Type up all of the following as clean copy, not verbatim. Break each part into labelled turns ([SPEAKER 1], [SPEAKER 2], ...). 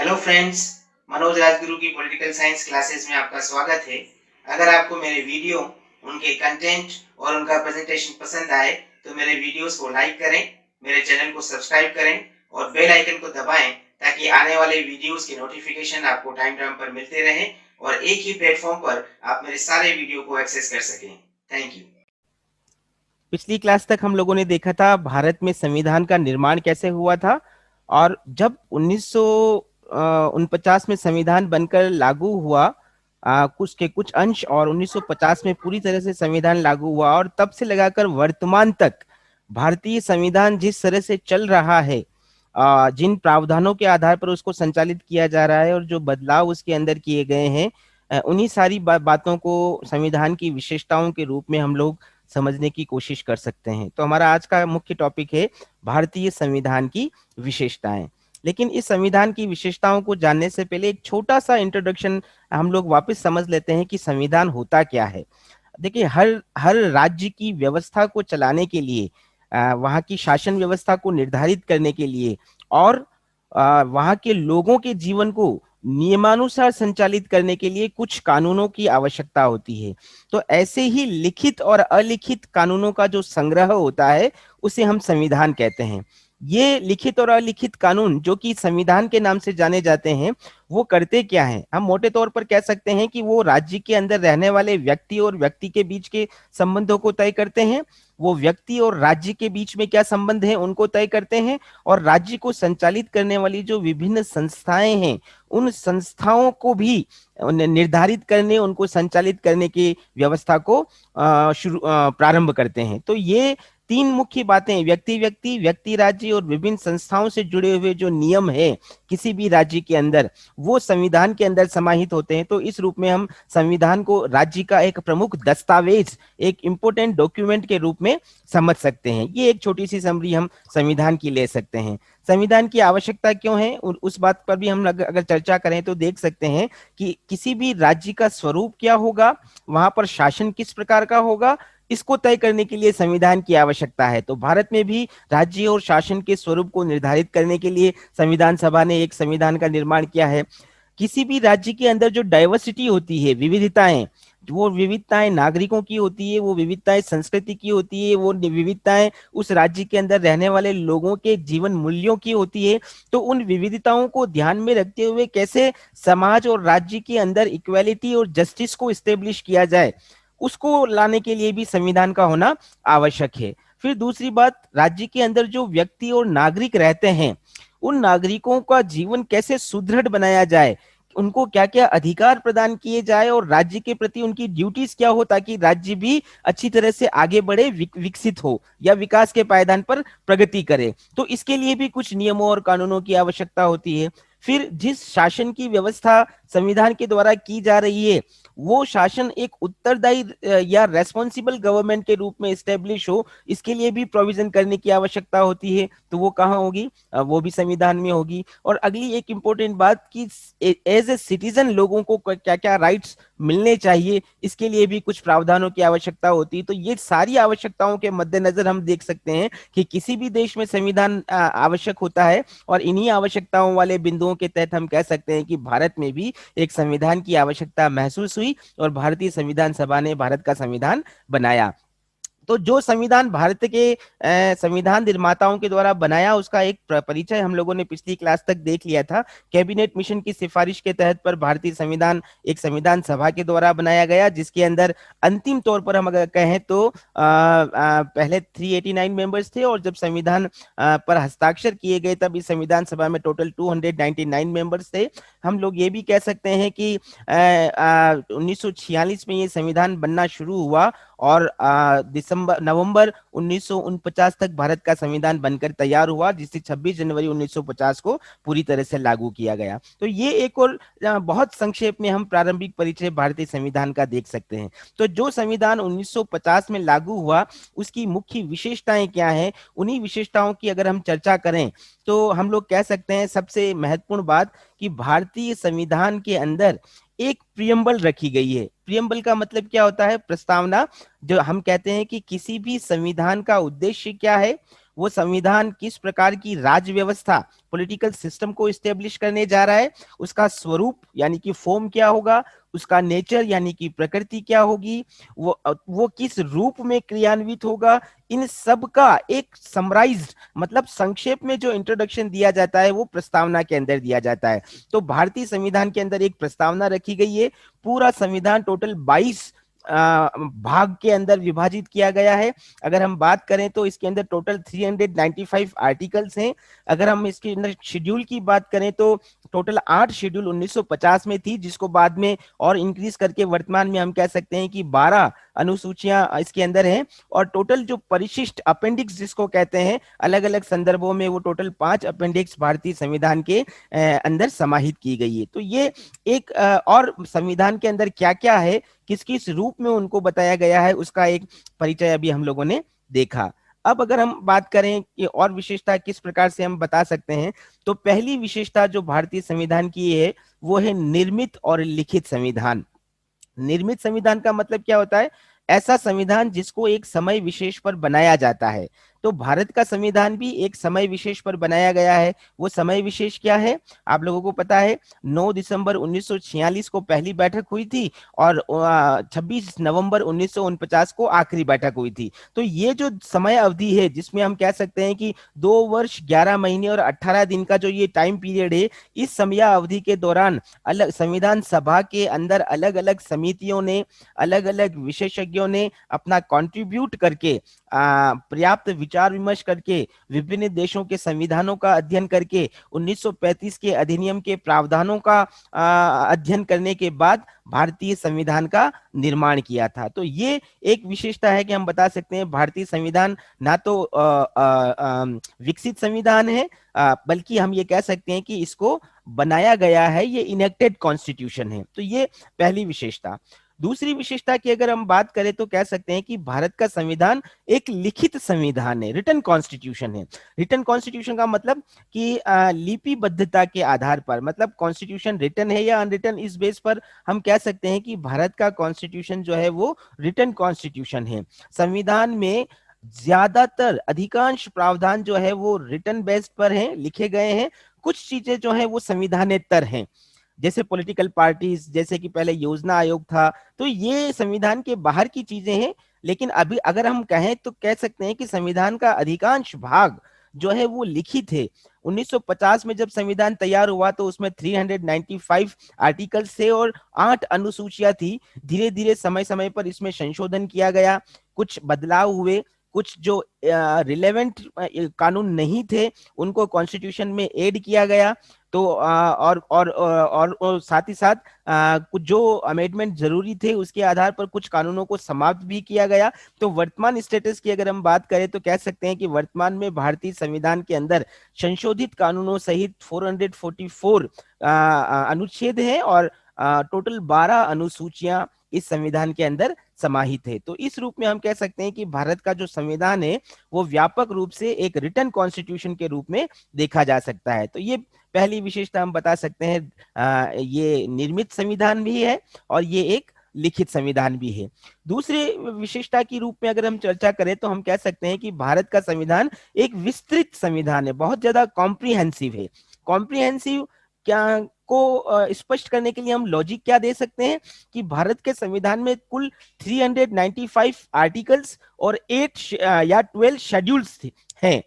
[SPEAKER 1] Hello friends, Manoj Rajguru की political science classes में आपका स्वागत है। अगर आपको मेरे वीडियो, उनके कंटेंट और उनका प्रेजेंटेशन पसंद आए तो मेरे वीडियोस को लाइक करें, मेरे चैनल को सब्सक्राइब करें और बेल आइकन को दबाएं ताकि आने वाले वीडियोस की नोटिफिकेशन आपको टाइम टाइम पर मिलते रहे और एक ही प्लेटफॉर्म पर आप मेरे सारे वीडियो को एक्सेस कर सकें। Thank you.
[SPEAKER 2] पिछली क्लास तक हम लोगों ने देखा था भारत में संविधान का निर्माण कैसे हुआ था। और जब 1949 में संविधान बनकर लागू हुआ, कुछ अंश, और 1950 में पूरी तरह से संविधान लागू हुआ, और तब से लगाकर वर्तमान तक भारतीय संविधान जिस तरह से चल रहा है, जिन प्रावधानों के आधार पर उसको संचालित किया जा रहा है और जो बदलाव उसके अंदर किए गए हैं, उन्हीं सारी बातों को संविधान की विशेषताओं के रूप में हम लोग समझने की कोशिश कर सकते हैं। तो हमारा आज का मुख्य टॉपिक है भारतीय संविधान की विशेषताएं। लेकिन इस संविधान की विशेषताओं को जानने से पहले एक छोटा सा इंट्रोडक्शन हम लोग वापस समझ लेते हैं कि संविधान होता क्या है। देखिए, हर हर राज्य की व्यवस्था को चलाने के लिए, वहाँ की शासन व्यवस्था को निर्धारित करने के लिए, और वहाँ के लोगों के जीवन को नियमानुसार संचालित करने के लिए कुछ कानूनों की आवश्यकता होती है। तो ऐसे ही लिखित और अलिखित कानूनों का जो संग्रह होता है उसे हम संविधान कहते हैं। ये लिखित और अलिखित कानून जो कि संविधान के नाम से जाने जाते हैं, वो करते क्या हैं? हम मोटे तौर पर कह सकते हैं कि वो राज्य के अंदर रहने वाले व्यक्ति और व्यक्ति के बीच के संबंधों को तय करते हैं। वो व्यक्ति और राज्य के बीच में क्या संबंध है उनको तय करते हैं। और राज्य को संचालित करने वाली जो विभिन्न संस्थाएं हैं, उन संस्थाओं को भी निर्धारित करने, उनको संचालित करने की व्यवस्था को प्रारंभ करते हैं। तो ये तीन मुख्य बातें, व्यक्ति राज्य और विभिन्न संस्थाओं से जुड़े हुए जो नियम है किसी भी राज्य के अंदर, वो संविधान के अंदर समाहित होते हैं। तो इस रूप में हम संविधान को राज्य का एक प्रमुख दस्तावेज, एक इंपोर्टेंट डॉक्यूमेंट के रूप में समझ सकते हैं। ये एक छोटी सी समरी हम संविधान की ले सकते हैं। संविधान की आवश्यकता क्यों है, उस बात पर भी हम अगर चर्चा करें तो देख सकते हैं कि किसी भी राज्य का स्वरूप क्या होगा, वहां पर शासन किस प्रकार का होगा, इसको तय करने के लिए संविधान की आवश्यकता है। तो भारत में भी राज्य और शासन के स्वरूप को निर्धारित करने के लिए संविधान सभा ने एक संविधान का निर्माण किया है। किसी भी राज्य के अंदर जो डाइवर्सिटी होती है, विविधताएं, वो विविधताएं नागरिकों की होती है, वो विविधताएं संस्कृति की होती है, वो विविधताएं उस राज्य के अंदर रहने वाले लोगों के जीवन मूल्यों की होती है। तो उन विविधताओं को ध्यान में रखते हुए कैसे समाज और राज्य के अंदर इक्वालिटी और जस्टिस को स्टेब्लिश किया जाए, उसको लाने के लिए भी संविधान का होना आवश्यक है। फिर दूसरी बात, राज्य के अंदर जो व्यक्ति और नागरिक रहते हैं, उन नागरिकों का जीवन कैसे सुदृढ़ बनाया जाए, उनको क्या क्या अधिकार प्रदान किए जाए और राज्य के प्रति उनकी ड्यूटीज क्या हो, ताकि राज्य भी अच्छी तरह से आगे बढ़े, विकसित हो या विकास के पायदान पर प्रगति करे। तो इसके लिए भी कुछ नियमों और कानूनों की आवश्यकता होती है। फिर जिस शासन की व्यवस्था संविधान के द्वारा की जा रही है, वो शासन एक उत्तरदायी या रेस्पॉन्सिबल गवर्नमेंट के रूप में इस्टेब्लिश हो, इसके लिए भी प्रोविजन करने की आवश्यकता होती है। तो वो कहाँ होगी? वो भी संविधान में होगी। और अगली एक इंपॉर्टेंट बात कि एज ए सिटीजन लोगों को क्या क्या राइट्स मिलने चाहिए, इसके लिए भी कुछ प्रावधानों की आवश्यकता होती है। तो ये सारी आवश्यकताओं के मद्देनजर हम देख सकते हैं कि किसी भी देश में संविधान आवश्यक होता है। और इन्हीं आवश्यकताओं वाले बिंदुओं के तहत हम कह सकते हैं कि भारत में भी एक संविधान की आवश्यकता महसूस हुई और भारतीय संविधान सभा ने भारत का संविधान बनाया। तो जो संविधान भारत के संविधान निर्माताओं के द्वारा बनाया, उसका एक परिचय हम लोगों ने पिछली क्लास तक देख लिया था। कैबिनेट मिशन की सिफारिश के तहत पर भारतीय संविधान एक संविधान सभा के द्वारा बनाया गया, जिसके अंदर अंतिम तौर पर हम अगर कहें तो पहले 389 मेंबर्स थे, और जब संविधान पर हस्ताक्षर किए गए तब इस संविधान सभा में टोटल 299 मेंबर्स थे। हम लोग ये भी कह सकते हैं कि 1946 में ये संविधान बनना शुरू हुआ और नवंबर 1949 तक भारत का संविधान बनकर तैयार हुआ, जिसे 26 जनवरी 1950 को पूरी तरह से लागू किया गया। तो ये एक और बहुत संक्षेप में हम प्रारंभिक परिचय भारतीय संविधान का देख सकते हैं। तो जो संविधान 1950 में लागू हुआ, उसकी मुख्य विशेषताएं क्या हैं, उन्हीं विशेषताओं की अगर हम चर्चा करें तो हम लोग कह सकते हैं सबसे महत्वपूर्ण बात कि भारतीय संविधान के अंदर एक प्रियम्बल रखी गई है। प्रियम्बल का मतलब क्या होता है? प्रस्तावना। जो हम कहते हैं कि किसी भी संविधान का उद्देश्य क्या है, वो संविधान किस प्रकार की राज्य व्यवस्था, पॉलिटिकल सिस्टम को इस्टेब्लिश करने जा रहा है, उसका स्वरूप यानी कि फॉर्म क्या होगा, उसका नेचर यानी कि प्रकृति क्या होगी, वो किस रूप में क्रियान्वित होगा, इन सब का एक समराइज्ड मतलब संक्षेप में जो इंट्रोडक्शन दिया जाता है वो प्रस्तावना के अंदर दिया जाता है। तो भारतीय संविधान के अंदर एक प्रस्तावना रखी गई है। पूरा संविधान टोटल 22 भाग के अंदर विभाजित किया गया है। अगर हम बात करें तो इसके अंदर टोटल 395 आर्टिकल्स हैं। अगर हम इसके अंदर शेड्यूल की बात करें तो टोटल 8 शेड्यूल 1950 में थी, जिसको बाद में और इंक्रीज करके वर्तमान में हम कह सकते हैं कि 12 अनुसूचियां इसके अंदर हैं। और टोटल जो परिशिष्ट अपेंडिक्स जिसको कहते हैं, अलग अलग संदर्भों में वो टोटल 5 अपेंडिक्स भारतीय संविधान के अंदर समाहित की गई है। तो ये एक और संविधान के अंदर क्या क्या है, किस किस रूप में उनको बताया गया है, उसका एक परिचय अभी हम लोगों ने देखा। अब अगर हम बात करें कि और विशेषता किस प्रकार से हम बता सकते हैं, तो पहली विशेषता जो भारतीय संविधान की है वो है निर्मित और लिखित संविधान। निर्मित संविधान का मतलब क्या होता है? ऐसा संविधान जिसको एक समय विशेष पर बनाया जाता है। तो भारत का संविधान भी एक समय विशेष पर बनाया गया है। वो समय विशेष क्या है? आप लोगों को पता है 9 दिसंबर 1946 को पहली बैठक हुई थी और 26 नवंबर 1949 को आखिरी बैठक हुई थी। तो ये जो समय अवधि है जिसमें हम कह सकते हैं कि 2 वर्ष 11 महीने और 18 दिन का जो ये टाइम पीरियड है, इस समय अवधि के दौरान अलग संविधान सभा के अंदर अलग अलग समितियों ने, अलग अलग विशेषज्ञों ने अपना कंट्रीब्यूट करके पर्याप्त विचार विमर्श करके, विभिन्न देशों के संविधानों का अध्ययन करके, 1935 के अधिनियम के प्रावधानों का अध्ययन करने के बाद भारतीय संविधान का निर्माण किया था। तो ये एक विशेषता है कि हम बता सकते हैं भारतीय संविधान ना तो विकसित संविधान है, बल्कि हम ये कह सकते हैं कि इसको बनाया गया है, ये इनेक्टेड कॉन्स्टिट्यूशन है। तो ये पहली विशेषता। दूसरी विशेषता की अगर हम बात करें तो कह सकते हैं कि भारत का संविधान एक लिखित संविधान है, रिटन कॉन्स्टिट्यूशन है। रिटन कॉन्स्टिट्यूशन का मतलब कि लिपिबद्धता के आधार पर, मतलब कॉन्स्टिट्यूशन रिटन है या अनरिटन, इस बेस पर हम कह सकते हैं कि भारत का कॉन्स्टिट्यूशन जो है वो रिटन कॉन्स्टिट्यूशन है। संविधान में ज्यादातर अधिकांश प्रावधान जो है वो रिटन बेस्ड पर हैं, लिखे गए हैं। कुछ चीजें जो है वो संविधानेतर हैं, जैसे पॉलिटिकल पार्टीज, जैसे कि पहले योजना आयोग था, तो ये संविधान के बाहर की चीजें हैं। लेकिन अभी अगर हम कहें तो कह सकते हैं कि संविधान का अधिकांश भाग जो है वो लिखित है। 1950 में जब संविधान तैयार हुआ तो उसमें 395 आर्टिकल्स थे और 8 अनुसूचियां थी। धीरे धीरे समय समय पर इसमें संशोधन किया गया, कुछ बदलाव हुए, कुछ जो रिलेवेंट कानून नहीं थे उनको कॉन्स्टिट्यूशन में ऐड किया गया। तो और साथ ही साथ कुछ जो अमेंडमेंट जरूरी थे उसके आधार पर कुछ कानूनों को समाप्त भी किया गया। तो वर्तमान स्टेटस की अगर हम बात करें तो कह सकते हैं कि वर्तमान में भारतीय संविधान के अंदर संशोधित कानूनों सहित 444 अनुच्छेद हैं और टोटल 12 अनुसूचियां इस संविधान के अंदर समाहित है। तो इस रूप में हम कह सकते हैं कि भारत का जो संविधान है वो व्यापक रूप से एक रिटन कॉन्स्टिट्यूशन के रूप में देखा जा सकता है। तो ये पहली विशेषता हम बता सकते हैं, ये निर्मित संविधान भी है और ये एक लिखित संविधान भी है। दूसरी विशेषता की रूप में अगर हम चर्चा करें तो हम कह सकते हैं कि भारत का संविधान एक विस्तृत संविधान है, बहुत ज्यादा कॉम्प्रिहेंसिव है। कॉम्प्रिहेंसिव क्या को स्पष्ट करने के लिए हम लॉजिक क्या दे सकते हैं कि भारत के संविधान में कुल 395 आर्टिकल्स और 8 या 12 शेड्यूल्स हैं।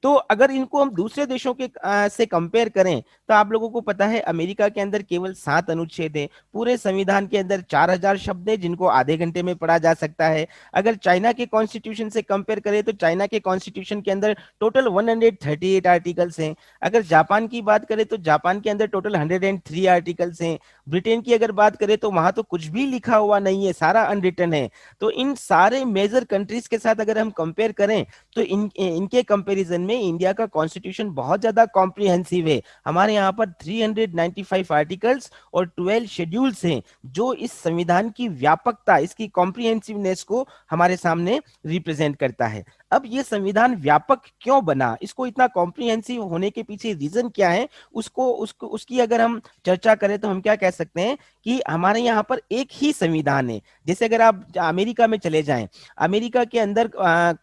[SPEAKER 2] तो अगर इनको हम दूसरे देशों के से कंपेयर करें तो आप लोगों को पता है अमेरिका के अंदर केवल 7 अनुच्छेद है, पूरे संविधान के अंदर 4000 शब्द है जिनको आधे घंटे में पढ़ा जा सकता है। अगर चाइना के कॉन्स्टिट्यूशन से कंपेयर करें तो चाइना के कॉन्स्टिट्यूशन के अंदर टोटल 138 आर्टिकल्स हैं। अगर जापान की बात करें तो जापान के अंदर टोटल 103 आर्टिकल्स हैं। ब्रिटेन की अगर बात करें तो वहां तो कुछ भी लिखा हुआ नहीं है, सारा अनरिटन है। तो इन सारे मेजर कंट्रीज के साथ अगर हम कंपेयर करें तो इनके कंपैरिजन में इंडिया का कॉन्स्टिट्यूशन बहुत ज्यादा कॉम्प्रिहेंसिव है। हमारे यहाँ पर 395 आर्टिकल्स और 12 शेड्यूल्स हैं जो इस संविधान की व्यापकता, इसकी कॉम्प्रिहेंसिवनेस को हमारे सामने रिप्रेजेंट करता है। अब ये संविधान व्यापक क्यों बना, इसको इतना कॉम्प्रिहेंसिव होने के पीछे रीजन क्या है, उसको उसकी अगर हम चर्चा करें तो हम क्या कह सकते हैं कि हमारे यहाँ पर एक ही संविधान है। जैसे अगर आप अमेरिका में चले जाएं, अमेरिका के अंदर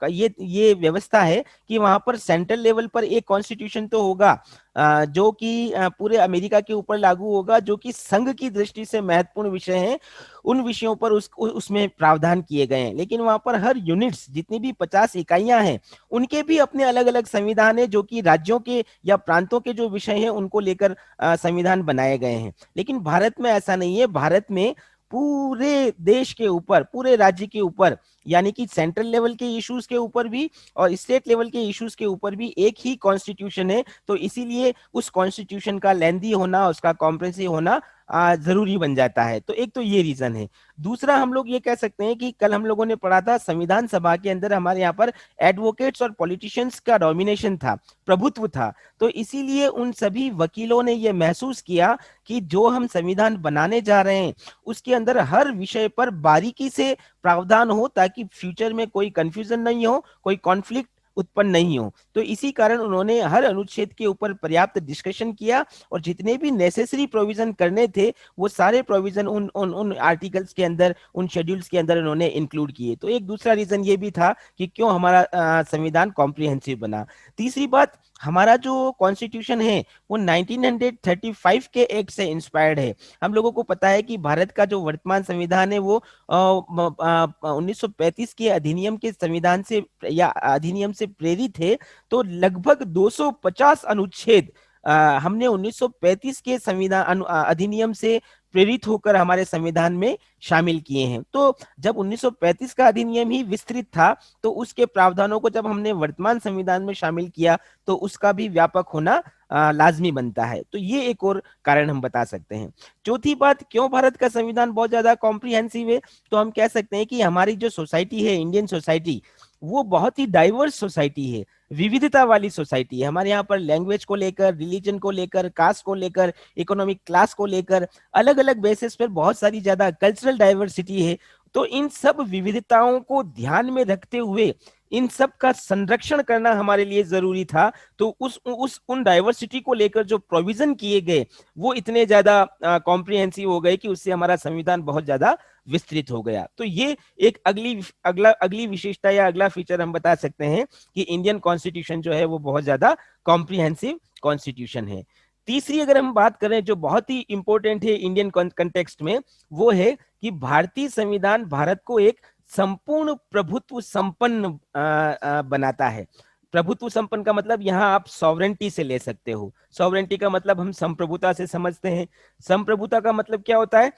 [SPEAKER 2] ये व्यवस्था है कि वहां पर सेंट्रल लेवल पर एक कॉन्स्टिट्यूशन तो होगा जो कि पूरे अमेरिका के ऊपर लागू होगा, जो कि संघ की दृष्टि से महत्वपूर्ण विषय हैं, उन विषयों पर उसमें प्रावधान किए गए हैं। लेकिन वहां पर हर यूनिट्स, जितनी भी 50 इकाइयां हैं, उनके भी अपने अलग अलग संविधान है, जो कि राज्यों के या प्रांतों के जो विषय हैं उनको लेकर संविधान बनाए गए हैं। लेकिन भारत में ऐसा नहीं है। भारत में पूरे देश के ऊपर, पूरे राज्य के ऊपर, यानी कि सेंट्रल लेवल के इश्यूज के ऊपर भी और स्टेट लेवल के इश्यूज के ऊपर भी एक ही कॉन्स्टिट्यूशन है। तो इसीलिए उस कॉन्स्टिट्यूशन का लेंदी होना, उसका कॉम्प्रेहेंसिव होना जरूरी बन जाता है। तो एक तो ये रीजन है। दूसरा, हम लोग ये कह सकते हैं कि कल हम लोगों ने पढ़ा था, संविधान सभा के अंदर हमारे यहाँ पर एडवोकेट्स और पॉलिटिशियंस का डोमिनेशन था, प्रभुत्व था। तो इसीलिए उन सभी वकीलों ने यह महसूस किया कि जो हम संविधान बनाने जा रहे हैं उसके अंदर हर विषय पर बारीकी से प्रावधान हो, ताकि फ्यूचर में कोई कंफ्यूजन नहीं हो, कोई कॉन्फ्लिक्ट उत्पन्न नहीं हो। तो इसी कारण उन्होंने हर अनुच्छेद के ऊपर पर्याप्त डिस्कशन किया और जितने भी नेसेसरी प्रोविजन करने थे वो सारे प्रोविजन उन उन उन आर्टिकल्स के अंदर, उन शेड्यूल्स के अंदर उन्होंने इंक्लूड किए। तो एक दूसरा रीजन ये भी था कि क्यों हमारा संविधान कॉम्प्रिहेंसिव बना। तीसरी बात, हमारा जो कॉन्स्टिट्यूशन है वो 1935 के एक्ट से इंस्पायर्ड है। हम लोगों को पता है कि भारत का जो वर्तमान संविधान है वो 1935 के अधिनियम के संविधान से या अधिनियम से प्रेरित है। तो लगभग 250 अनुच्छेद हमने 1935 के संविधान अधिनियम से प्रेरित होकर हमारे संविधान में शामिल किए हैं। तो जब 1935 का अधिनियम ही विस्तृत था, तो उसके प्रावधानों को जब हमने वर्तमान संविधान में शामिल किया तो उसका भी व्यापक होना लाजमी बनता है। तो ये एक और कारण हम बता सकते हैं। चौथी बात, क्यों भारत का संविधान बहुत ज्यादा कॉम्प्रिहेंसिव है, तो हम कह सकते हैं कि हमारी जो सोसाइटी है, इंडियन सोसाइटी, वो बहुत ही डाइवर्स सोसाइटी है, विविधता वाली सोसाइटी है। हमारे यहाँ पर लैंग्वेज को लेकर, रिलीजन को लेकर, कास्ट को लेकर, इकोनॉमिक क्लास को लेकर अलग अलग बेसिस पर बहुत सारी ज्यादा कल्चरल डाइवर्सिटी है। तो इन सब विविधताओं को ध्यान में रखते हुए इन सब का संरक्षण करना हमारे लिए जरूरी था। तो उस उन डाइवर्सिटी को लेकर जो प्रोविजन किए गए वो इतने ज्यादा कॉम्प्रिहेंसिव हो गए कि उससे हमारा संविधान बहुत ज्यादा विस्तृत हो गया। तो ये एक अगली विशेषता या अगला फीचर हम बता सकते हैं कि इंडियन कॉन्स्टिट्यूशन जो है वो बहुत ज्यादा कॉम्प्रिहेंसिव कॉन्स्टिट्यूशन है। तीसरी अगर हम बात करें जो बहुत ही इंपॉर्टेंट है इंडियन कंटेक्स्ट में, वो है कि भारतीय संविधान भारत को एक संपूर्ण प्रभुत्व संपन्न बनाता है। प्रभुत्व संपन्न का मतलब यहाँ आप सॉवरेंटी से ले सकते हो। सॉवरेंटी का मतलब हम संप्रभुता से समझते हैं। संप्रभुता का मतलब क्या होता है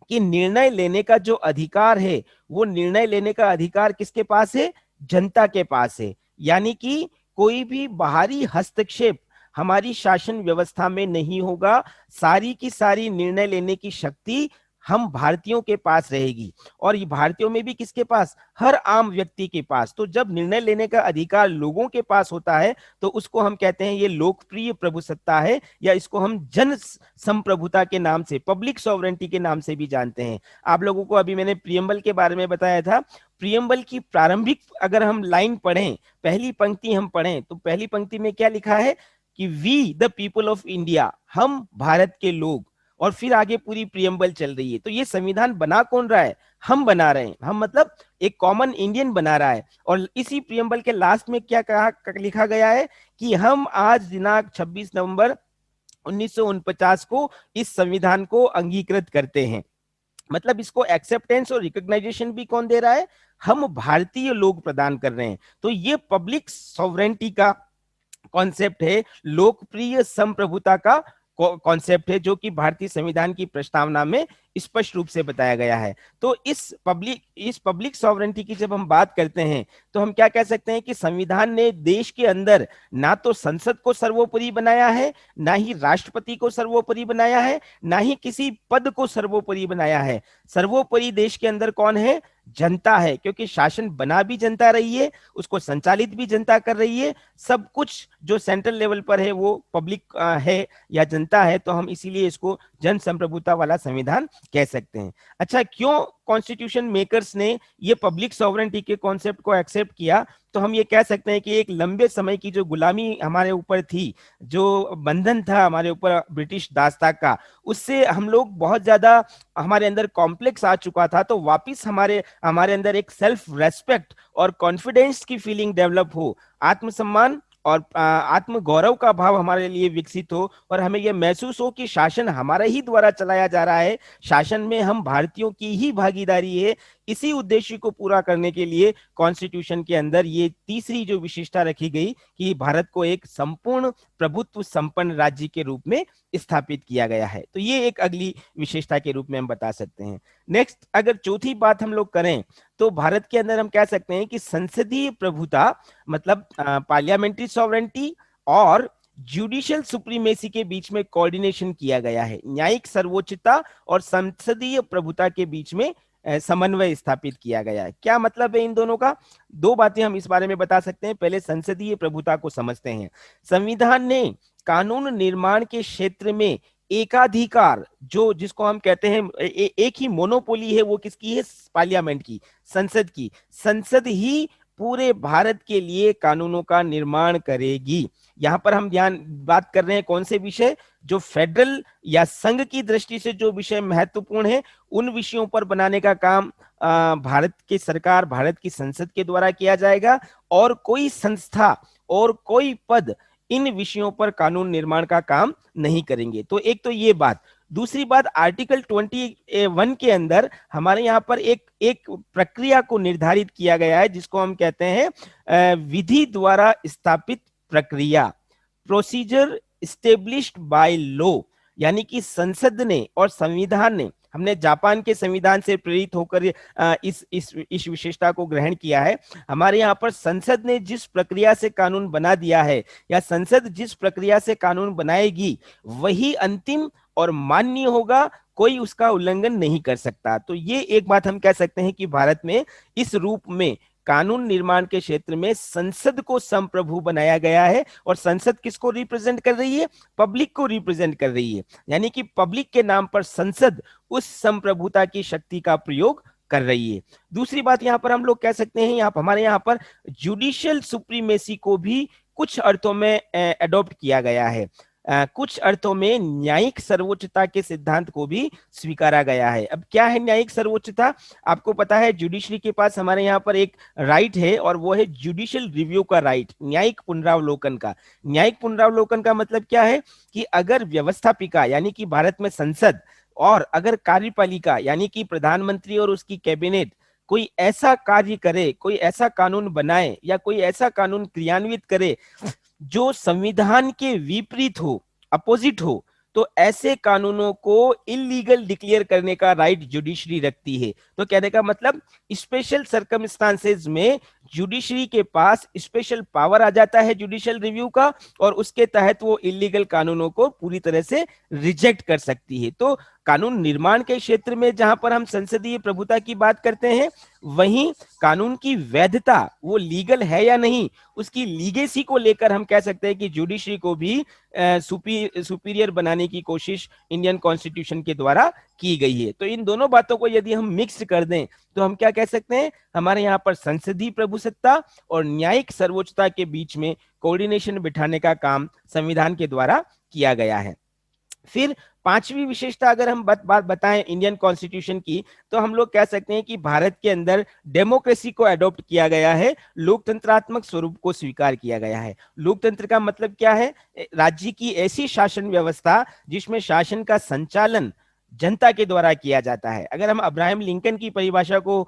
[SPEAKER 2] कि निर्णय लेने का जो अधिकार है, वो निर्णय लेने का अधिकार किसके पास है? जनता के पास है। यानी कि कोई भी बाहरी हस्तक्षेप हमारी शासन व्यवस्था में नहीं होगा। सारी की सारी निर्णय लेने की शक्ति हम भारतीयों के पास रहेगी। और ये भारतीयों में भी किसके पास? हर आम व्यक्ति के पास। तो जब निर्णय लेने का अधिकार लोगों के पास होता है तो उसको हम कहते हैं ये लोकप्रिय प्रभुसत्ता है, या इसको हम जन संप्रभुता के नाम से, पब्लिक सॉवरेंटी के नाम से भी जानते हैं। आप लोगों को अभी मैंने प्रियम्बल के बारे में बताया था। प्रियम्बल की प्रारंभिक अगर हम लाइन पढ़ें, पहली पंक्ति हम पढ़ें, तो पहली पंक्ति में क्या लिखा है कि we the people of India, हम भारत के लोग। और फिर आगे पूरी प्रियम्बल चल रही है। तो ये संविधान बना कौन रहा है? हम बना रहे हैं। हम मतलब एक कॉमन इंडियन बना रहा है। और इसी प्रियम्बल के लास्ट में क्या कहा, लिखा गया है कि हम आज दिनांक 26 नवंबर 1949 को इस संविधान को अंगीकृत करते हैं। मतलब इसको एक्सेप्टेंस और रिकॉग्नाइजेशन भी कौन दे रहा है? हम भारतीय लोग प्रदान कर रहे हैं। तो ये पब्लिक सॉवरेंटी का कॉन्सेप्ट है, लोकप्रिय संप्रभुता का कॉन्सेप्ट है, जो कि भारतीय संविधान की प्रस्तावना में स्पष्ट रूप से बताया गया है। तो इस पब्लिक सॉवरेंटी की जब हम बात करते हैं तो हम क्या कह सकते हैं कि संविधान ने देश के अंदर ना तो संसद को सर्वोपरि बनाया है, ना ही राष्ट्रपति को सर्वोपरि बनाया है, ना ही किसी पद को सर्वोपरि बनाया है। सर्वोपरि देश के अंदर कौन है? जनता है। क्योंकि शासन बना भी जनता रही है, उसको संचालित भी जनता कर रही है। सब कुछ जो सेंट्रल लेवल पर है वो पब्लिक है या जनता है। तो हम इसीलिए इसको जन संप्रभुता वाला संविधान कह सकते हैं। अच्छा, क्यों कॉन्स्टिट्यूशन मेकर्स ने ये पब्लिक सॉवरेंटी के कॉन्सेप्ट को एक्सेप्ट किया? तो हम ये कह सकते हैं कि एक लंबे समय की जो गुलामी हमारे ऊपर थी, जो बंधन था हमारे ऊपर ब्रिटिश दासता का, उससे हम लोग बहुत ज्यादा, हमारे अंदर कॉम्प्लेक्स आ चुका था। तो वापिस हमारे हमारे अंदर एक सेल्फ रेस्पेक्ट और कॉन्फिडेंस की फीलिंग डेवलप हो, आत्मसम्मान और आत्म गौरव का भाव हमारे लिए विकसित हो, और हमें यह महसूस हो कि शासन हमारा ही द्वारा चलाया जा रहा है, शासन में हम भारतीयों की ही भागीदारी है। इसी उद्देश्य को पूरा करने के लिए कॉन्स्टिट्यूशन के अंदर ये तीसरी जो विशेषता रखी गई कि भारत को एक संपूर्ण प्रभुत्व संपन्न राज्य के रूप में स्थापित किया गया है। तो ये एक अगली विशेषता के रूप में हम बता सकते हैं। नेक्स्ट, अगर चौथी बात हम लोग करें तो भारत के अंदर हम कह सकते हैं कि संसदीय प्रभुता, मतलब पार्लियामेंट्री सॉवरेंटी और जुडिशियल सुप्रीमेसी के बीच में कोऑर्डिनेशन किया गया है। न्यायिक सर्वोच्चता और संसदीय प्रभुता के बीच में समन्वय स्थापित किया गया है। क्या मतलब है इन दोनों का? दो बातें हम इस बारे में बता सकते हैं। पहले संसदीय प्रभुता को समझते हैं। संविधान ने कानून निर्माण के क्षेत्र में एकाधिकार, जो जिसको हम कहते हैं एक ही मोनोपोली है, वो किसकी है? पार्लियामेंट की, संसद की। संसद ही पूरे भारत के लिए कानूनों का निर्माण करेगी। यहां पर हम बात कर रहे हैं कौन से विषय? जो फेडरल या संघ की दृष्टि से जो विषय महत्वपूर्ण है, उन विषयों पर बनाने का काम भारत की सरकार, भारत की संसद के द्वारा किया जाएगा, और कोई संस्था और कोई पद इन विषयों पर कानून निर्माण का काम नहीं करेंगे। तो एक तो ये बात। दूसरी बात, आर्टिकल 21 के अंदर हमारे यहाँ पर एक प्रक्रिया को निर्धारित किया गया है, जिसको हम कहते हैं विधि द्वारा स्थापित प्रक्रिया, प्रोसीजर स्टेब्लिश्ड बाय लॉ। यानी कि संसद ने और संविधान ने, हमने जापान के संविधान से प्रेरित होकर इस विशेषता को ग्रहण किया है। हमारे यहाँ पर संसद ने जिस प्रक्रिया से कानून बना दिया है, या संसद जिस प्रक्रिया से कानून बनाएगी, वही अंतिम और मान्य होगा, कोई उसका उल्लंघन नहीं कर सकता। तो ये एक बात हम कह सकते हैं कि भारत में इस रूप में कानून निर्माण के क्षेत्र में संसद को संप्रभु बनाया गया है। और संसद किसको रिप्रेजेंट कर रही है? पब्लिक को रिप्रेजेंट कर रही है। यानी कि पब्लिक के नाम पर संसद उस संप्रभुता की शक्ति का प्रयोग कर रही है। दूसरी बात यहां पर हम लोग कह सकते हैं, हमारे यहाँ पर जुडिशियल सुप्रीमेसी को भी कुछ अर्थों में एडॉप्ट किया गया है। कुछ अर्थों में न्यायिक सर्वोच्चता के सिद्धांत को भी स्वीकारा गया है। अब क्या है न्यायिक सर्वोच्चता? आपको पता है जुडिशरी के पास हमारे यहाँ पर एक राइट है, और वो है जुडिशियल रिव्यू का राइट, न्यायिक पुनरावलोकन का। न्यायिक पुनरावलोकन का मतलब क्या है? कि अगर व्यवस्थापिका यानी कि भारत में संसद, और अगर कार्यपालिका यानी कि प्रधानमंत्री और उसकी कैबिनेट कोई ऐसा कार्य करे, कोई ऐसा कानून बनाए, या कोई ऐसा कानून क्रियान्वित करे जो संविधान के विपरीत हो, अपोजिट हो, तो ऐसे कानूनों को इलीगल डिक्लेयर करने का राइट जुडिशरी रखती है। तो कहने का मतलब, स्पेशल सर्कमस्टांसेस में जुडिशरी के पास स्पेशल पावर आ जाता है जुडिशियल रिव्यू का, और उसके तहत वो इलीगल कानूनों को पूरी तरह से रिजेक्ट कर सकती है। तो कानून निर्माण के क्षेत्र में जहां पर हम संसदीय प्रभुता की बात करते हैं, वहीं कानून की वैधता, वो लीगल है या नहीं, उसकी लीगेसी को लेकर हम कह सकते हैं कि जुडिशरी को भी सुपीरियर बनाने की कोशिश इंडियन कॉन्स्टिट्यूशन के द्वारा की गई है। तो इन दोनों बातों को यदि हम मिक्स कर दें तो हम क्या कह सकते हैं? हमारे यहाँ पर संसदीय प्रभुसत्ता और न्यायिक सर्वोच्चता के बीच में कोऑर्डिनेशन बिठाने का काम संविधान के द्वारा किया गया है। फिर पांचवी विशेषता अगर हम बात बताएं इंडियन कॉन्स्टिट्यूशन की, तो हम लोग कह सकते हैं कि भारत के अंदर डेमोक्रेसी को अडॉप्ट किया गया है, लोकतंत्रात्मक स्वरूप को स्वीकार किया गया है। लोकतंत्र का मतलब क्या है? राज्य की ऐसी शासन व्यवस्था जिसमें शासन का संचालन जनता के द्वारा किया जाता है। अगर हम अब्राहम लिंकन की परिभाषा को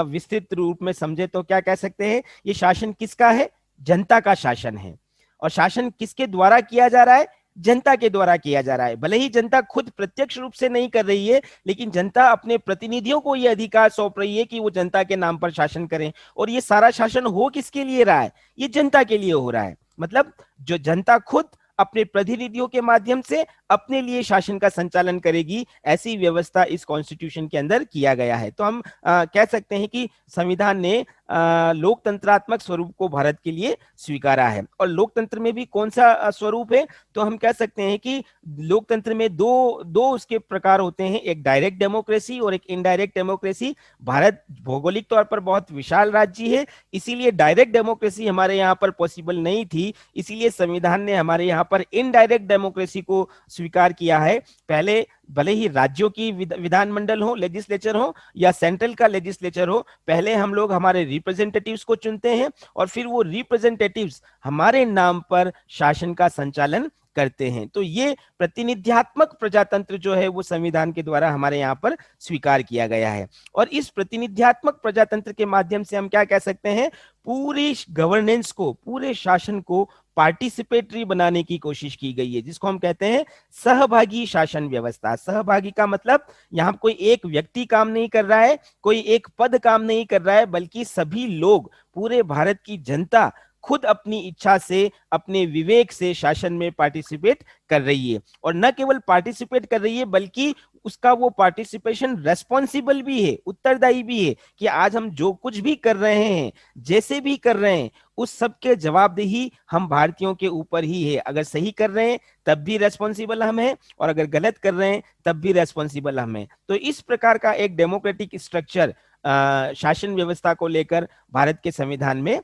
[SPEAKER 2] विस्तृत रूप में समझे तो क्या कह सकते हैं? ये शासन किसका है? जनता का शासन है। और शासन किसके द्वारा किया जा रहा है? जनता के द्वारा किया जा रहा है। भले ही जनता खुद प्रत्यक्ष रूप से नहीं कर रही है, लेकिन जनता अपने प्रतिनिधियों को यह अधिकार सौंप रही है कि वो जनता के नाम पर शासन करें। और ये सारा शासन हो किसके लिए रहा है? ये जनता के लिए हो रहा है। मतलब जो जनता खुद अपने प्रतिनिधियों के माध्यम से अपने लिए शासन का संचालन करेगी, ऐसी व्यवस्था इस कॉन्स्टिट्यूशन के अंदर किया गया है। तो हम कह सकते हैं कि संविधान ने लोकतंत्रात्मक स्वरूप को भारत के लिए स्वीकारा है। और लोकतंत्र में भी कौन सा स्वरूप है, तो हम कह सकते हैं कि लोकतंत्र में दो दो उसके प्रकार होते हैं, एक डायरेक्ट डेमोक्रेसी और एक इनडायरेक्ट डेमोक्रेसी। भारत भौगोलिक तौर पर बहुत विशाल राज्य है, इसीलिए डायरेक्ट डेमोक्रेसी हमारे यहाँ पर पॉसिबल नहीं थी, इसीलिए संविधान ने हमारे यहाँ पर इनडायरेक्ट डेमोक्रेसी को स्वीकार किया है। पहले भले ही राज्यों की विधानमंडल हो, लेजिस्लेचर हो, या सेंट्रल का लेजिस्लेचर हो, पहले हम लोग हमारे रिप्रेजेंटेटिव्स को चुनते हैं और फिर वो रिप्रेजेंटेटिव्स हमारे नाम पर शासन का संचालन करते हैं। तो ये प्रतिनिध्यात्मक प्रजातंत्र जो है वो संविधान के द्वारा हमारे यहाँ पर स्वीकार किया गया है। और इस प्रतिनिध्यात्मक प्रजातंत्र के माध्यम से हम क्या कह सकते हैं, पूरी गवर्नेंस को, पूरे शासन को पार्टिसिपेटरी बनाने की कोशिश की गई है, जिसको हम कहते हैं सहभागी शासन व्यवस्था। सहभागी का मतलब यहाँ कोई एक व्यक्ति काम नहीं कर रहा है, कोई एक पद काम नहीं कर रहा है, बल्कि सभी लोग, पूरे भारत की जनता खुद अपनी इच्छा से, अपने विवेक से शासन में पार्टिसिपेट कर रही है। और न केवल पार्टिसिपेट कर रही है, बल्कि उसका वो पार्टिसिपेशन रेस्पॉन्सिबल भी है, उत्तरदायी भी है, कि आज हम जो कुछ भी कर रहे हैं, जैसे भी कर रहे हैं, उस सब के जवाबदेही हम भारतीयों के ऊपर ही है। अगर सही कर रहे हैं तब भी रेस्पॉन्सिबल हम हैं, और अगर गलत कर रहे हैं तब भी रेस्पॉन्सिबल हम हैं। तो इस प्रकार का एक डेमोक्रेटिक स्ट्रक्चर शासन व्यवस्था को लेकर भारत के संविधान में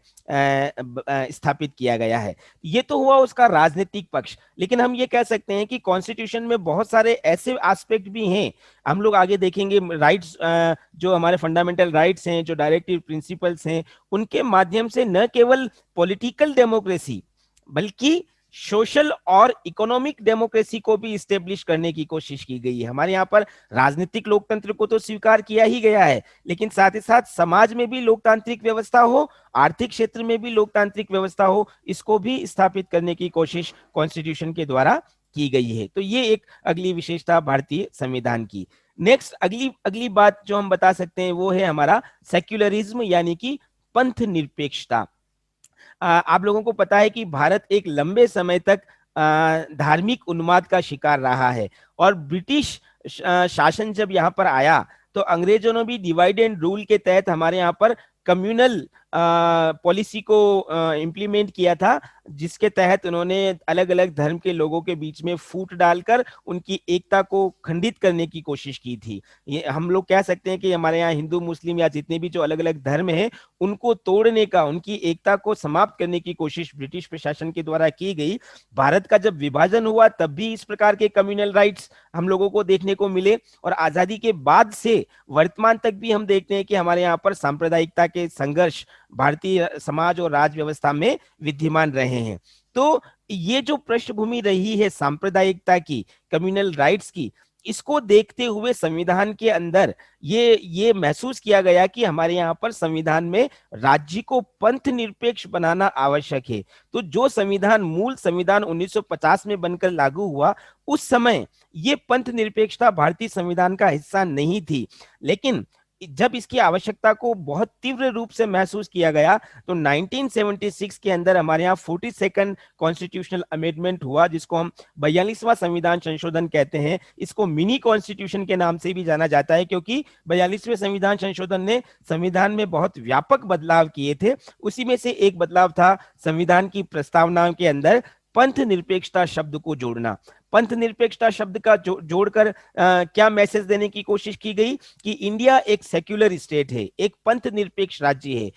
[SPEAKER 2] स्थापित किया गया है। ये तो हुआ उसका राजनीतिक पक्ष, लेकिन हम ये कह सकते हैं कि कॉन्स्टिट्यूशन में बहुत सारे ऐसे एस्पेक्ट भी हैं, हम लोग आगे देखेंगे, राइट्स, जो हमारे फंडामेंटल राइट्स हैं, जो डायरेक्टिव प्रिंसिपल्स हैं, उनके माध्यम से न केवल पॉलिटिकल डेमोक्रेसी बल्कि सोशल और इकोनॉमिक डेमोक्रेसी को भी स्टेब्लिश करने की कोशिश की गई है। हमारे यहाँ पर राजनीतिक लोकतंत्र को तो स्वीकार किया ही गया है, लेकिन साथ ही साथ समाज में भी लोकतांत्रिक व्यवस्था हो, आर्थिक क्षेत्र में भी लोकतांत्रिक व्यवस्था हो, इसको भी स्थापित करने की कोशिश कॉन्स्टिट्यूशन के द्वारा की गई है। तो ये एक अगली विशेषता भारतीय संविधान की। नेक्स्ट, अगली बात जो हम बता सकते हैं वो है हमारा सेक्युलरिज्म, यानी कि पंथ निरपेक्षता। आप लोगों को पता है कि भारत एक लंबे समय तक धार्मिक उन्माद का शिकार रहा है, और ब्रिटिश शासन जब यहाँ पर आया तो अंग्रेजों ने भी डिवाइड एंड रूल के तहत हमारे यहाँ पर कम्युनल पॉलिसी को इम्प्लीमेंट किया था, जिसके तहत उन्होंने अलग अलग धर्म के लोगों के बीच में फूट डालकर उनकी एकता को खंडित करने की कोशिश की थी। ये हम लोग कह सकते हैं कि हमारे यहाँ हिंदू, मुस्लिम या जितने भी जो अलग अलग धर्म हैं, उनको तोड़ने का, उनकी एकता को समाप्त करने की कोशिश ब्रिटिश प्रशासन के द्वारा की गई। भारत का जब विभाजन हुआ तब भी इस प्रकार के कम्युनल राइट्स हम लोगों को देखने को मिले, और आजादी के बाद से वर्तमान तक भी हम देखते हैं कि हमारे यहाँ पर सांप्रदायिकता के संघर्ष भारतीय समाज और राज व्यवस्था में विद्यमान रहे हैं। तो ये जो पृष्ठभूमि रही है सांप्रदायिकता की, कम्युनल राइट्स की, इसको देखते हुए संविधान के अंदर ये महसूस किया गया कि हमारे यहाँ पर संविधान में राज्य को पंथ निरपेक्ष बनाना आवश्यक है। तो जो संविधान, मूल संविधान 1950 में बनकर लागू हुआ, उस समय ये पंथ निरपेक्षता भारतीय संविधान का हिस्सा नहीं थी, लेकिन जब इसकी आवश्यकता को बहुत तीव्र रूप से महसूस किया गया तो 1976 के अंदर हमारे यहाँ 42nd कॉन्स्टिट्यूशनल अमेंडमेंट हुआ, जिसको हम 42वां संविधान संशोधन कहते हैं। इसको मिनी कॉन्स्टिट्यूशन के नाम से भी जाना जाता है, क्योंकि 42वें संविधान संशोधन ने संविधान में बहुत व्यापक बदलाव किए थे। उसी में से एक बदलाव था संविधान की प्रस्तावना के अंदर पंथ निरपेक्षता शब्द को जोड़ना। पंथ निरपेक्षता शब्द का जोड़कर क्या मैसेज देने की कोशिश की गई कि इंडिया एक सेक्युलर स्टेट है, एक पंथ निरपेक्ष राज्य है।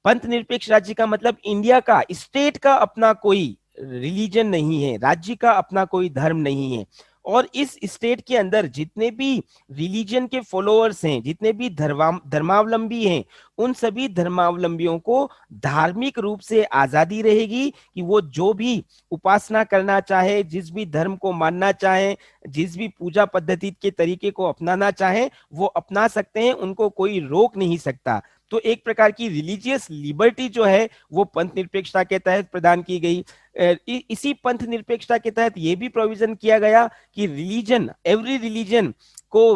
[SPEAKER 2] पंथ निरपेक्ष राज्य का मतलब इंडिया का, स्टेट का अपना कोई रिलीजन नहीं है, राज्य का अपना कोई धर्म नहीं है, और इस स्टेट के अंदर जितने भी रिलीजन के फॉलोअर्स हैं, जितने भी धर्मावलंबी हैं, उन सभी धर्मावलंबियों को धार्मिक रूप से आजादी रहेगी कि वो जो भी उपासना करना चाहे, जिस भी धर्म को मानना चाहे, जिस भी पूजा पद्धति के तरीके को अपनाना चाहे, वो अपना सकते हैं, उनको कोई रोक नहीं सकता। तो एक प्रकार की रिलीजियस लिबर्टी जो है वो पंथ निरपेक्षता के तहत प्रदान की गई। इसी पंथ निरपेक्षता के तहत यह भी प्रोविजन किया गया कि रिलीजन, एवरी रिलीजन को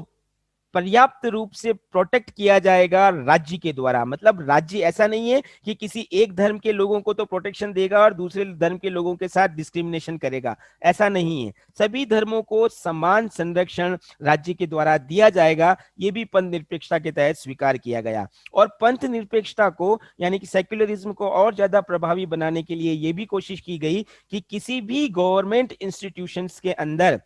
[SPEAKER 2] पर्याप्त रूप से प्रोटेक्ट किया जाएगा राज्य के द्वारा। मतलब राज्य ऐसा नहीं है कि किसी एक धर्म के लोगों को तो प्रोटेक्शन देगा और दूसरे धर्म के लोगों के साथ डिस्क्रिमिनेशन करेगा, ऐसा नहीं है। सभी धर्मों को समान संरक्षण राज्य के द्वारा दिया जाएगा, ये भी पंथ निरपेक्षता के तहत स्वीकार किया गया। और पंथ निरपेक्षता को यानी कि सेक्युलरिज्म को और ज्यादा प्रभावी बनाने के लिए ये भी कोशिश की गई कि किसी भी गवर्नमेंट इंस्टीट्यूशंस के अंदर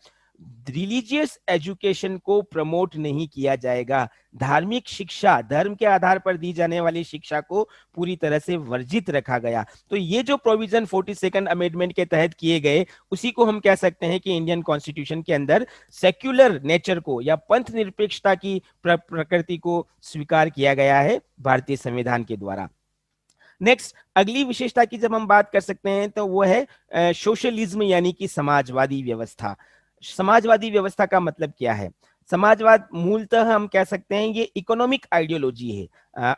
[SPEAKER 2] रिलीजियस एजुकेशन को प्रमोट नहीं किया जाएगा। धार्मिक शिक्षा, धर्म के आधार पर दी जाने वाली शिक्षा को पूरी तरह से वर्जित रखा गया। तो ये जो प्रोविजन 42nd अमेंडमेंट के तहत किए गए, उसी को हम कह सकते हैं कि इंडियन कॉन्स्टिट्यूशन के अंदर सेक्युलर नेचर को या पंथ निरपेक्षता की प्रकृति को स्वीकार किया गया है भारतीय संविधान के द्वारा। नेक्स्ट, अगली विशेषता की जब हम बात कर सकते हैं तो वो है सोशलिज्म यानी कि समाजवादी व्यवस्था। समाजवादी व्यवस्था का मतलब क्या है? समाजवाद मूलतः हम कह सकते हैं ये इकोनॉमिक आइडियोलॉजी है,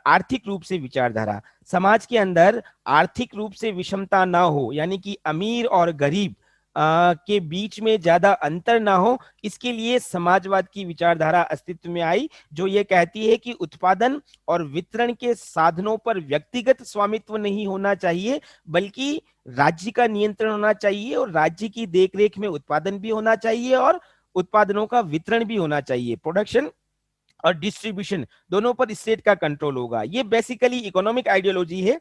[SPEAKER 2] आर्थिक रूप से विचारधारा। समाज के अंदर आर्थिक रूप से विषमता ना हो, यानी कि अमीर और गरीब के बीच में ज्यादा अंतर ना हो, इसके लिए समाजवाद की विचारधारा अस्तित्व में आई, जो ये कहती है कि उत्पादन और वितरण के साधनों पर व्यक्तिगत स्वामित्व नहीं होना चाहिए, बल्कि राज्य का नियंत्रण होना चाहिए और राज्य की देखरेख में उत्पादन भी होना चाहिए और उत्पादनों का वितरण भी होना चाहिए। प्रोडक्शन और डिस्ट्रीब्यूशन दोनों पर स्टेट का कंट्रोल होगा। ये बेसिकली इकोनॉमिक आइडियोलॉजी है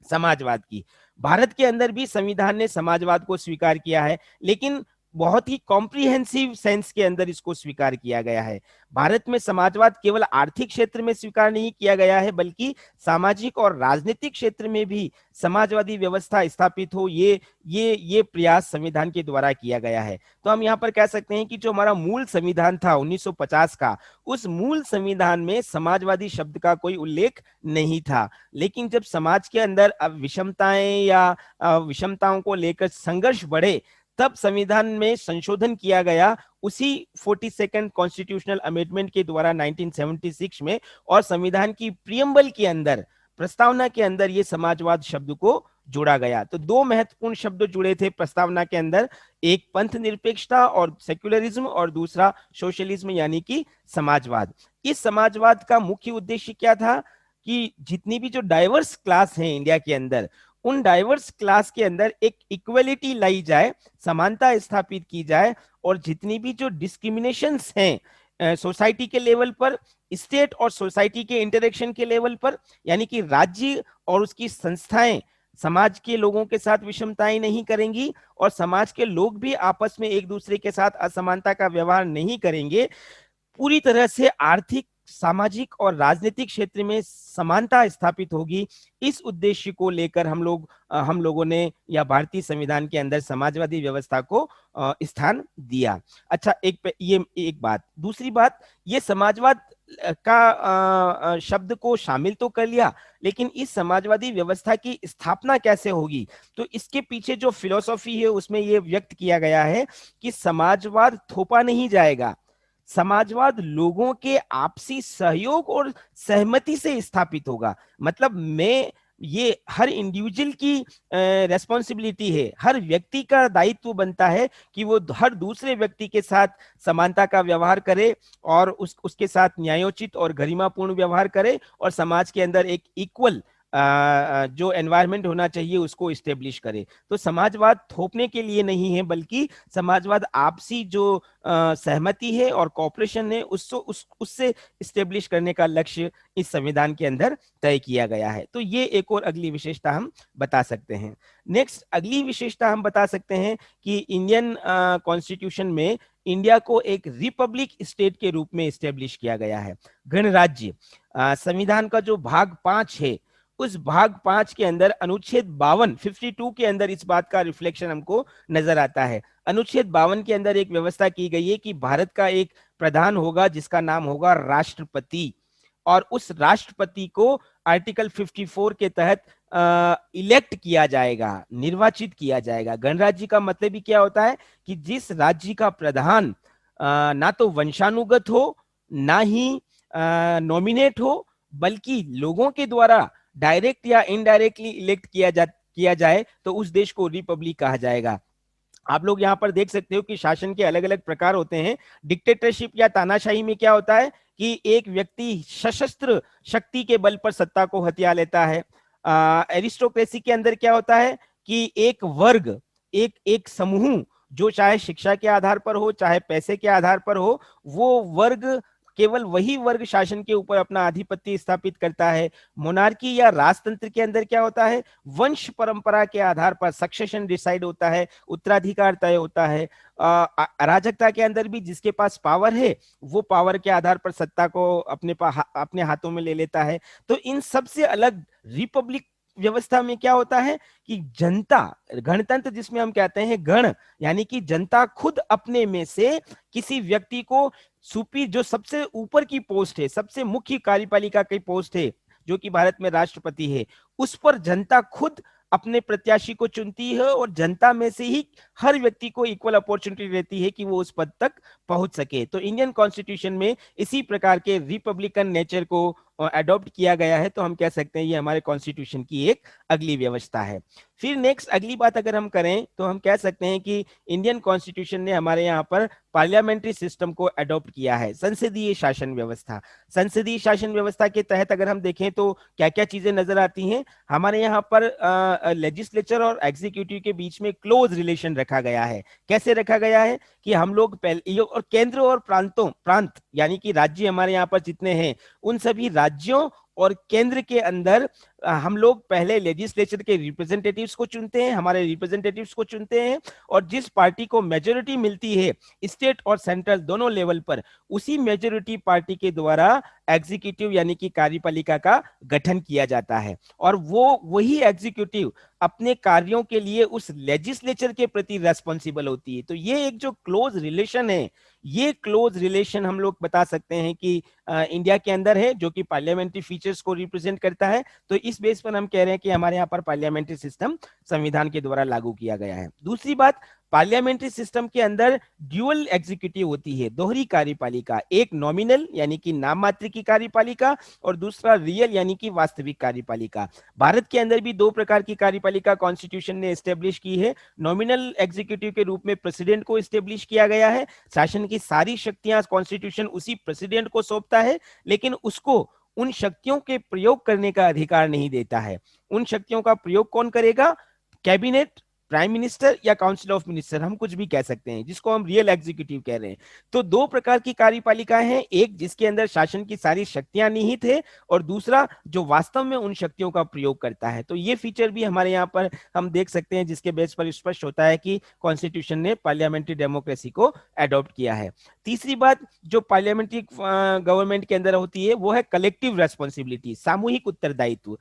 [SPEAKER 2] समाजवाद की। भारत के अंदर भी संविधान ने समाजवाद को स्वीकार किया है, लेकिन बहुत ही कॉम्प्रिहेंसिव सेंस के अंदर इसको स्वीकार किया गया है। भारत में समाजवाद केवल आर्थिक क्षेत्र में स्वीकार नहीं किया गया है, बल्कि सामाजिक और राजनीतिक क्षेत्र में भी समाजवादी व्यवस्था स्थापित हो, ये प्रयास संविधान के द्वारा किया गया है। तो हम यहाँ पर कह सकते हैं कि जो हमारा मूल संविधान था 1950 का, उस मूल संविधान में समाजवादी शब्द का कोई उल्लेख नहीं था। लेकिन जब समाज के अंदर अब विषमताएं या विषमताओं को लेकर संघर्ष बढ़े, तब संविधान में संशोधन किया गया उसी 42nd कॉन्स्टिट्यूशनल अमेंडमेंट के द्वारा 1976 में, और संविधान की प्रियम्बल के अंदर, प्रस्तावना के अंदर ये समाजवाद शब्द को जोड़ा गया। तो दो महत्वपूर्ण शब्द जुड़े थे प्रस्तावना के अंदर, एक पंथ निरपेक्षता और सेक्युलरिज्म और दूसरा सोशलिज्म यानी कि समाजवाद। इस समाजवाद का मुख्य उद्देश्य क्या था कि जितनी भी जो डाइवर्स क्लास हैं इंडिया के अंदर, उन डाइवर्स क्लास के अंदर एक इक्वलिटी लाई जाए, समानता स्थापित की जाए, और जितनी भी जो डिस्क्रिमिनेशंस हैं सोसाइटी के लेवल पर, स्टेट और सोसाइटी के इंटरेक्शन के लेवल पर, यानी कि राज्य और उसकी संस्थाएं समाज के लोगों के साथ विषमताएं नहीं करेंगी और समाज के लोग भी आपस में एक दूसरे के साथ असमानता का व्यवहार नहीं करेंगे। पूरी तरह से आर्थिक, सामाजिक और राजनीतिक क्षेत्र में समानता स्थापित होगी। इस उद्देश्य को लेकर हम लोगों ने या भारतीय संविधान के अंदर समाजवादी व्यवस्था को स्थान दिया। अच्छा, ये एक बात। दूसरी बात, ये समाजवाद का शब्द को शामिल तो कर लिया, लेकिन इस समाजवादी व्यवस्था की स्थापना कैसे होगी? तो इसके पीछे जो फिलॉसफी है उसमें यह व्यक्त किया गया है कि समाजवाद थोपा नहीं जाएगा, समाजवाद लोगों के आपसी सहयोग और सहमति से स्थापित होगा। मतलब ये हर इंडिविजुअल की रेस्पॉन्सिबिलिटी है, हर व्यक्ति का दायित्व बनता है कि वो हर दूसरे व्यक्ति के साथ समानता का व्यवहार करे और उसके साथ न्यायोचित और गरिमापूर्ण व्यवहार करे और समाज के अंदर एक इक्वल जो एनवायरनमेंट होना चाहिए उसको इस्टेब्लिश करे। तो समाजवाद थोपने के लिए नहीं है, बल्कि समाजवाद आपसी जो सहमति है और कॉपरेशन है उससे इस्टेब्लिश करने का लक्ष्य इस संविधान के अंदर तय किया गया है। तो ये एक और अगली विशेषता हम बता सकते हैं। नेक्स्ट, अगली विशेषता हम बता सकते हैं कि इंडियन कॉन्स्टिट्यूशन में इंडिया को एक रिपब्लिक स्टेट के रूप में इस्टेब्लिश किया गया है, गणराज्य। संविधान का जो भाग 5 है, उस भाग 5 के अंदर अनुच्छेद 52 के अंदर इस बात का रिफ्लेक्शन हमको नजर आता है। अनुच्छेद 52 के अंदर एक व्यवस्था की गई है कि भारत का एक प्रधान होगा जिसका नाम होगा राष्ट्रपति, और उस राष्ट्रपति को आर्टिकल 54 के तहत इलेक्ट किया जाएगा, निर्वाचित किया जाएगा। गणराज्य का मतलब ही क्या होता है कि जिस राज्य का प्रधान ना तो वंशानुगत हो, ना ही नॉमिनेट हो, बल्कि लोगों के द्वारा डायरेक्ट या इनडायरेक्टली इलेक्ट किया जाए, तो उस देश को रिपब्लिक कहा जाएगा। आप लोग यहाँ पर देख सकते हो कि शासन के अलग अलग प्रकार होते हैं। डिक्टेटरशिप या तानाशाही में क्या होता है कि एक व्यक्ति सशस्त्र शक्ति के बल पर सत्ता को हथिया लेता है। एरिस्टोक्रेसी के अंदर क्या होता है कि एक वर्ग, एक एक समूह, जो चाहे शिक्षा के आधार पर हो चाहे पैसे के आधार पर हो, वो वर्ग, केवल वही वर्ग शासन के ऊपर अपना आधिपत्य स्थापित करता है। मोनार्की या राजतंत्र के अंदर क्या होता है, वंश परंपरा के आधार पर सक्सेशन डिसाइड होता है, उत्तराधिकार तय होता है। अराजकता के अंदर भी जिसके पास पावर है वो पावर के आधार पर सत्ता को अपने हाथों में ले लेता है। तो इन सबसे अलग रिपब्लिक व्यवस्था में क्या होता है कि जनता, गणतंत्र जिसमें हम कहते हैं गण, यानी कि जनता खुद अपने में से किसी व्यक्ति को जो सबसे ऊपर की पोस्ट है, सबसे मुख्य कार्यपालिका की पोस्ट है, जो कि भारत में राष्ट्रपति है, उस पर जनता खुद अपने प्रत्याशी को चुनती है और जनता में से ही हर व्यक्ति को इक्वल अपॉर्चुनिटी रहती है कि वो उस पद तक पहुंच सके। तो इंडियन कॉन्स्टिट्यूशन में इसी प्रकार के रिपब्लिकन नेचर को अडॉप्ट किया गया है। तो हम कह सकते हैं ये हमारे कॉन्स्टिट्यूशन की एक अगली व्यवस्था है। फिर नेक्स्ट अगली बात अगर हम करें तो हम कह सकते हैं कि इंडियन कॉन्स्टिट्यूशन ने हमारे यहाँ पर पार्लियामेंट्री सिस्टम को अडॉप्ट किया है, संसदीय शासन व्यवस्था। संसदीय शासन व्यवस्था के तहत अगर हम देखें तो क्या क्या चीजें नजर आती हैं। हमारे यहाँ पर लेजिस्लेचर और एग्जीक्यूटिव के बीच में क्लोज रिलेशन रखा गया है। कैसे रखा गया है कि हम लोग पहले, और केंद्र और प्रांत यानी कि राज्य हमारे यहाँ पर जितने हैं, उन सभी राज्यों और केंद्र के अंदर हम लोग पहले लेजिस्लेचर के रिप्रेजेंटेटिव्स को चुनते हैं, हमारे रिप्रेजेंटेटिव्स को चुनते हैं, और जिस पार्टी को मेजोरिटी मिलती है स्टेट और सेंट्रल दोनों लेवल पर, उसी मेजोरिटी पार्टी के द्वारा एग्जीक्यूटिव यानी कि कार्यपालिका का गठन किया जाता है। और वही एग्जीक्यूटिव अपने कार्यों के लिए उस लेजिस्लेचर के प्रति रेस्पॉन्सिबल होती है। तो ये एक जो क्लोज रिलेशन है, ये क्लोज रिलेशन हम लोग बता सकते हैं कि इंडिया के अंदर है, जो कि पार्लियामेंट्री फीचर्स को रिप्रेजेंट करता है। तो इस बेस पर हम कह रहे हैं कि हमारे यहाँ पर पार्लियामेंट्री सिस्टम संविधान के द्वारा लागू किया गया है। दूसरी बात, पार्लियामेंट्री सिस्टम के अंदर ड्यूअल एग्जीक्यूटिव होती है, दोहरी कार्यपालिका। एक नॉमिनल यानी कि नाम मात्र की कार्यपालिका और दूसरा रियल यानी कि वास्तविक कार्यपालिका। भारत के अंदर भी दो प्रकार की कार्यपालिका कॉन्स्टिट्यूशन ने एस्टेब्लिश की है। नॉमिनल एग्जीक्यूटिव के रूप में प्रेसिडेंट को एस्टेब्लिश किया गया है। शासन की सारी शक्तियां कॉन्स्टिट्यूशन उसी प्रेसिडेंट को सौंपता है, लेकिन उसको उन शक्तियों के प्रयोग करने का अधिकार नहीं देता है। उन शक्तियों का प्रयोग कौन करेगा? कैबिनेट, प्राइम मिनिस्टर या काउंसिल ऑफ मिनिस्टर, हम कुछ भी कह सकते हैं, जिसको हम रियल एग्जीक्यूटिव कह रहे हैं। तो दो प्रकार की कार्यपालिकाएं हैं, एक जिसके अंदर शासन की सारी शक्तियां निहित है, और दूसरा जो वास्तव में उन शक्तियों का प्रयोग करता है। तो ये फीचर भी हमारे यहाँ पर हम देख सकते हैं, जिसके बेस पर स्पष्ट होता है कि कॉन्स्टिट्यूशन ने पार्लियामेंट्री डेमोक्रेसी को अडॉप्ट किया है। तीसरी बात जो पार्लियामेंट्री गवर्नमेंट के अंदर होती है वो है कलेक्टिव रेस्पॉन्सिबिलिटी, सामूहिक उत्तरदायित्व।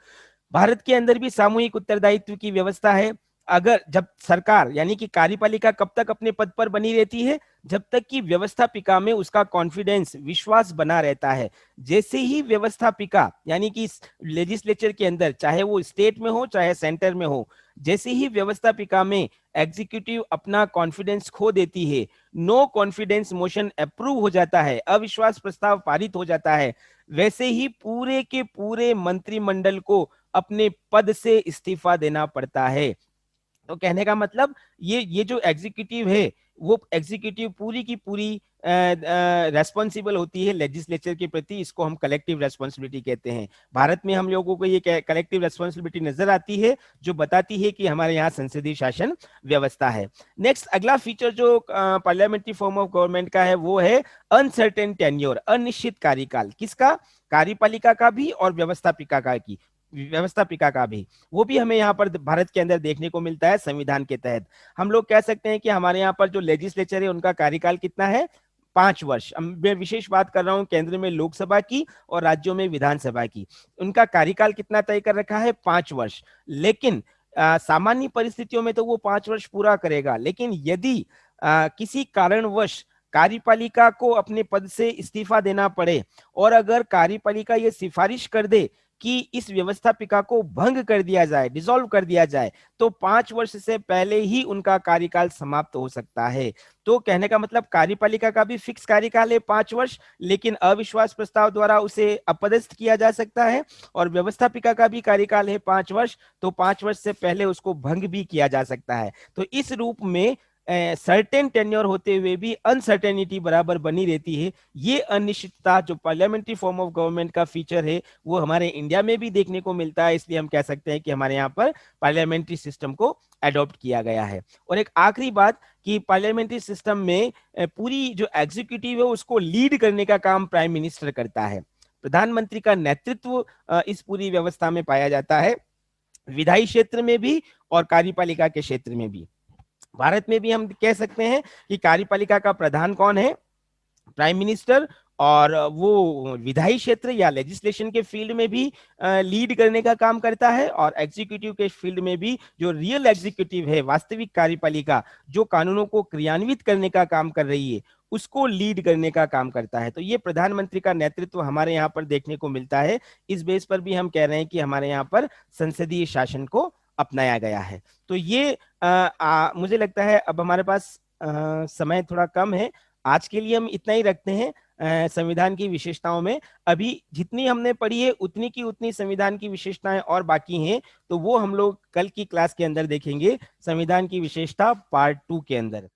[SPEAKER 2] भारत के अंदर भी सामूहिक उत्तरदायित्व की व्यवस्था है। अगर जब सरकार यानी कि कार्यपालिका कब तक अपने पद पर बनी रहती है? जब तक कि व्यवस्थापिका में उसका कॉन्फिडेंस, विश्वास बना रहता है। जैसे ही व्यवस्थापिका यानी कि लेजिस्लेचर के अंदर, चाहे वो स्टेट में हो चाहे सेंटर में हो, जैसे ही व्यवस्थापिका में एग्जीक्यूटिव अपना कॉन्फिडेंस खो देती है, नो कॉन्फिडेंस मोशन अप्रूव हो जाता है, अविश्वास प्रस्ताव पारित हो जाता है, वैसे ही पूरे के पूरे मंत्रिमंडल को अपने पद से इस्तीफा देना पड़ता है। तो कहने का मतलब ये जो एग्जीक्यूटिव है, वो एग्जीक्यूटिव पूरी की पूरी रेस्पॉन्सिबल होती है लेजिस्लेचर के प्रति। इसको हम कलेक्टिव रेस्पॉन्सिबिलिटी कहते हैं। भारत में हम लोगों को ये कलेक्टिव रेस्पॉन्सिबिलिटी नजर आती है, जो बताती है कि हमारे यहाँ संसदीय शासन व्यवस्था है। नेक्स्ट अगला फीचर जो पार्लियामेंट्री फॉर्म ऑफ गवर्नमेंट का है वो है अनसर्टेन टेन्योर, अनिश्चित कार्यकाल। किसका? कार्यपालिका का भी और व्यवस्थापिका का भी। वो भी हमें यहाँ पर भारत के अंदर देखने को मिलता है संविधान के तहत। हम लोग कह सकते हैं कि हमारे यहाँ पर जो लेजिस्लेचर है उनका कार्यकाल कितना है? 5 वर्ष। मैं विशेष बात कर रहा हूं केंद्र में लोकसभा की और राज्यों में विधानसभा की। उनका कार्यकाल कितना तय कर रखा है? 5 वर्ष। लेकिन सामान्य परिस्थितियों में तो वो 5 वर्ष पूरा करेगा, लेकिन यदि किसी कारणवश कार्यपालिका को अपने पद से इस्तीफा देना पड़े और अगर कार्यपालिका ये सिफारिश कर दे कि इस व्यवस्थापिका को भंग कर दिया जाए, डिसॉल्व कर दिया जाए, तो 5 वर्ष से पहले ही उनका कार्यकाल समाप्त हो सकता है। तो कहने का मतलब कार्यपालिका का भी फिक्स कार्यकाल है 5 वर्ष, लेकिन अविश्वास प्रस्ताव द्वारा उसे अपदस्थ किया जा सकता है। और व्यवस्थापिका का भी कार्यकाल है 5 वर्ष, तो 5 वर्ष से पहले उसको भंग भी किया जा सकता है। तो इस रूप में सर्टेन टेन्योर होते हुए भी अनसर्टेनिटी बराबर बनी रहती है। ये अनिश्चितता जो पार्लियामेंट्री फॉर्म ऑफ गवर्नमेंट का फीचर है वो हमारे इंडिया में भी देखने को मिलता है, इसलिए हम कह सकते हैं कि हमारे यहाँ पर पार्लियामेंट्री सिस्टम को अडॉप्ट किया गया है। और एक आखिरी बात कि पार्लियामेंट्री सिस्टम में पूरी जो एग्जीक्यूटिव है उसको लीड करने का काम प्राइम मिनिस्टर करता है। प्रधानमंत्री का नेतृत्व इस पूरी व्यवस्था में पाया जाता है, विधायी क्षेत्र में भी और कार्यपालिका के क्षेत्र में भी। भारत में भी हम कह सकते हैं कि कार्यपालिका का प्रधान कौन है, प्राइम मिनिस्टर, और वो विधायी क्षेत्र या लेजिस्लेशन के फील्ड में भी लीड करने का काम करता है, और एग्जीक्यूटिव के फील्ड में भी जो रियल एग्जीक्यूटिव है, वास्तविक कार्यपालिका जो कानूनों को क्रियान्वित करने का काम कर रही है, उसको लीड करने का काम करता है। तो ये प्रधानमंत्री का नेतृत्व हमारे यहाँ पर देखने को मिलता है। इस बेस पर भी हम कह रहे हैं कि हमारे यहाँ पर संसदीय शासन को अपनाया गया है। तो ये मुझे लगता है अब हमारे पास समय थोड़ा कम है, आज के लिए हम इतना ही रखते हैं। संविधान की विशेषताओं में अभी जितनी हमने पढ़ी है उतनी की उतनी संविधान की विशेषताएं और बाकी हैं, तो वो हम लोग कल की क्लास के अंदर देखेंगे, संविधान की विशेषता पार्ट 2 के अंदर।